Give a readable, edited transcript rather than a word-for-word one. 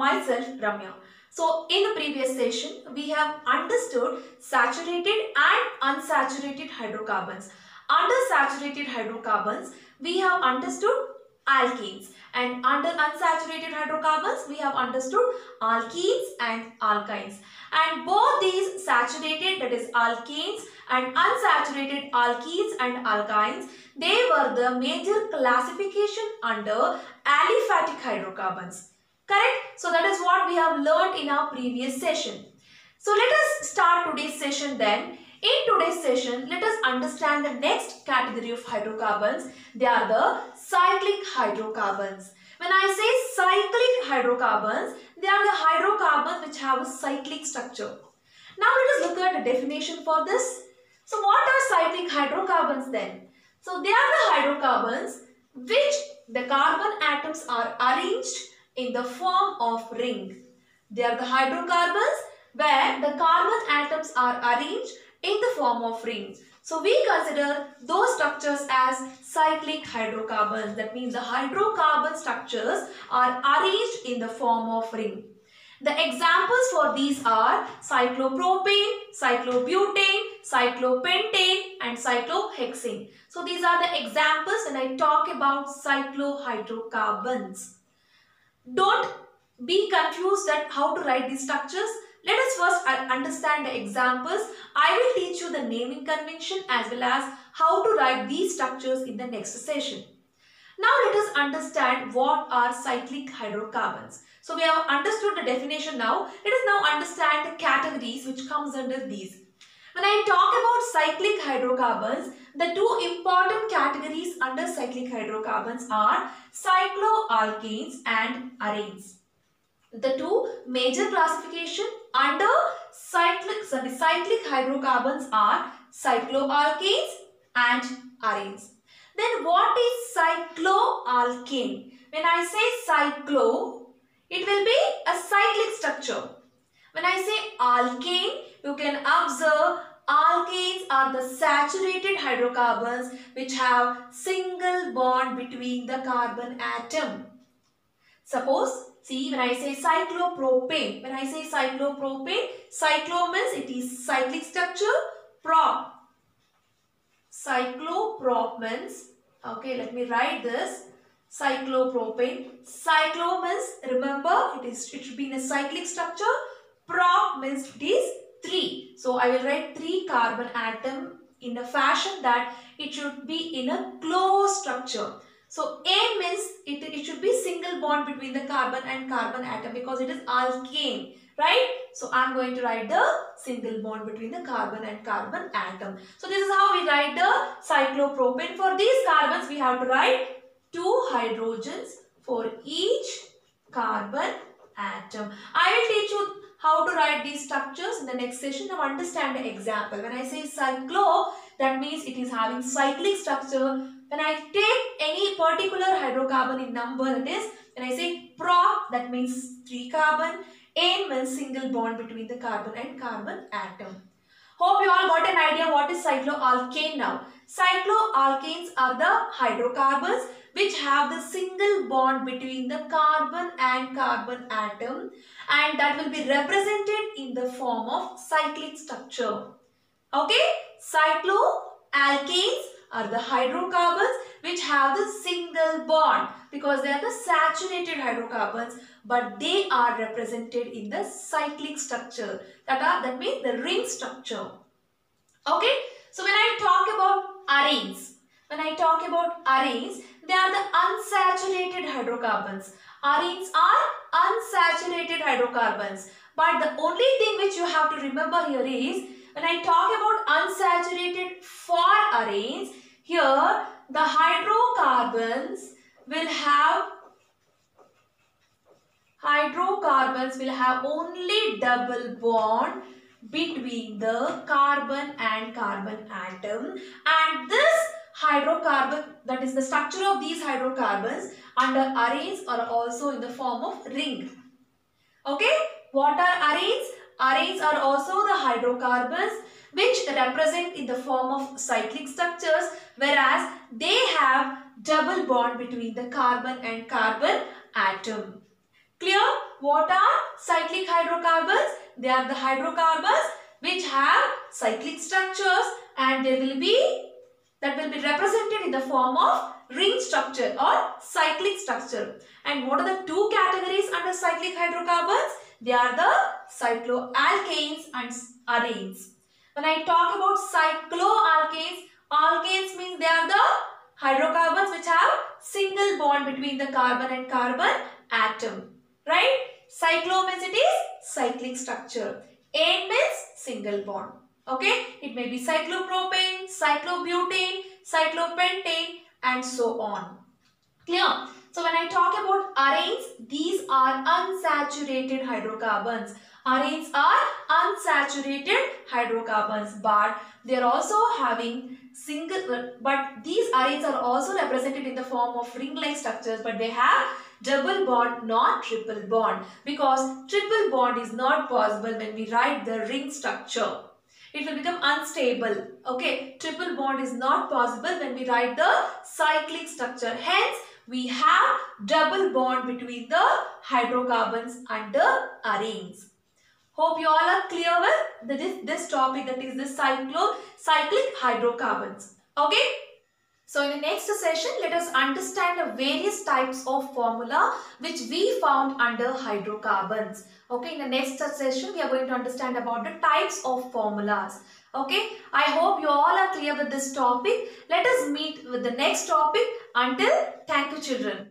myself Ramya. So in the previous session, we have understood saturated and unsaturated hydrocarbons. Under saturated hydrocarbons, we have understood alkenes, and under unsaturated hydrocarbons, we have understood alkenes and alkynes. And both these saturated, that is alkenes, and unsaturated alkenes and alkynes, they were the major classification under aliphatic hydrocarbons. Correct? So that is what we have learned in our previous session. So let us start today's session then. In today's session, let us understand the next category of hydrocarbons. They are the cyclic hydrocarbons. When I say cyclic hydrocarbons, they are the hydrocarbons which have a cyclic structure. Now let us look at the definition for this. So what are cyclic hydrocarbons then? So they are the hydrocarbons which the carbon atoms are arranged in the form of ring. They are the hydrocarbons where the carbon atoms are arranged in the form of rings. So we consider those structures as cyclic hydrocarbons. That means the hydrocarbon structures are arranged in the form of ring. The examples for these are cyclopropane, cyclobutane, cyclopentane and cyclohexane. So these are the examples when I talk about cyclohydrocarbons. Don't be confused at how to write these structures. Let us first understand the examples. I will teach you the naming convention as well as how to write these structures in the next session. Now let us understand what are cyclic hydrocarbons. So we have understood the definition now. Let us now understand the categories which comes under these. When I talk about cyclic hydrocarbons, the two important categories under cyclic hydrocarbons are cycloalkanes and arenes. The two major classification under cyclic hydrocarbons are cycloalkanes and arenes. Then what is cycloalkane? When I say cyclo, it will be a cyclic structure. When I say alkane, you can observe alkanes are the saturated hydrocarbons which have single bond between the carbon atom. Suppose, see, when I say cyclopropane, cyclo means it is cyclic structure, cycloprop means, okay, let me write this, cyclopropane. Cyclo means, remember, it should be in a cyclic structure, prop means it is 3. So I will write 3 carbon atom in a fashion that it should be in a closed structure. So A means it should be single bond between the carbon and carbon atom because it is alkane, right? So I am going to write the single bond between the carbon and carbon atom. So this is how we write the cyclopropane. For these carbons we have to write 2 hydrogens for each carbon atom. I will teach you how to write these structures in the next session. Now understand the example. When I say cyclo, that means it is having cyclic structure. When I take any particular hydrocarbon in number, that is, when I say prop, that means 3 carbon. Ane means single bond between the carbon and carbon atom. Hope you all got an idea what is cycloalkane now. Cycloalkanes are the hydrocarbons which have the single bond between the carbon and carbon atom, and that will be represented in the form of cyclic structure. Okay? Cycloalkanes are the hydrocarbons which have the single bond because they are the saturated hydrocarbons, but they are represented in the cyclic structure. That means the ring structure. Okay? So when I talk about arenes, they are the unsaturated hydrocarbons. Arenes are unsaturated hydrocarbons. But the only thing which you have to remember here is, when I talk about unsaturated for arenes, here the hydrocarbons will have only double bond between the carbon and carbon atom, and this hydrocarbon, that is the structure of these hydrocarbons under arenes, are also in the form of ring. Okay, what are arenes? Arenes are also the hydrocarbons which represent in the form of cyclic structures, whereas they have double bond between the carbon and carbon atom. Clear? what are cyclic hydrocarbons? They are the hydrocarbons which have cyclic structures, and that will be represented in the form of ring structure or cyclic structure. And what are the two categories under cyclic hydrocarbons? They are the cycloalkanes and arenes. When I talk about cycloalkanes, alkanes means they are the hydrocarbons which have single bond between the carbon and carbon atom. Right? Cyclo means it is cyclic structure. Ane means single bond. Okay? It may be cyclopropane, cyclobutane, cyclopentane and so on. Clear? So when I talk about arenes, these are unsaturated hydrocarbons. Arenes are unsaturated hydrocarbons, but they are also having but these arenes are also represented in the form of ring-like structures, but they have double bond, not triple bond, because triple bond is not possible when we write the ring structure. It will become unstable. Okay, triple bond is not possible when we write the cyclic structure. Hence, we have double bond between the hydrocarbons and the arenes. Hope you all are clear with this topic, that is the cyclic hydrocarbons. Okay. So in the next session, let us understand the various types of formula which we found under hydrocarbons. Okay, in the next session, we are going to understand about the types of formulas. Okay, I hope you all are clear with this topic. Let us meet with the next topic. Until, thank you children.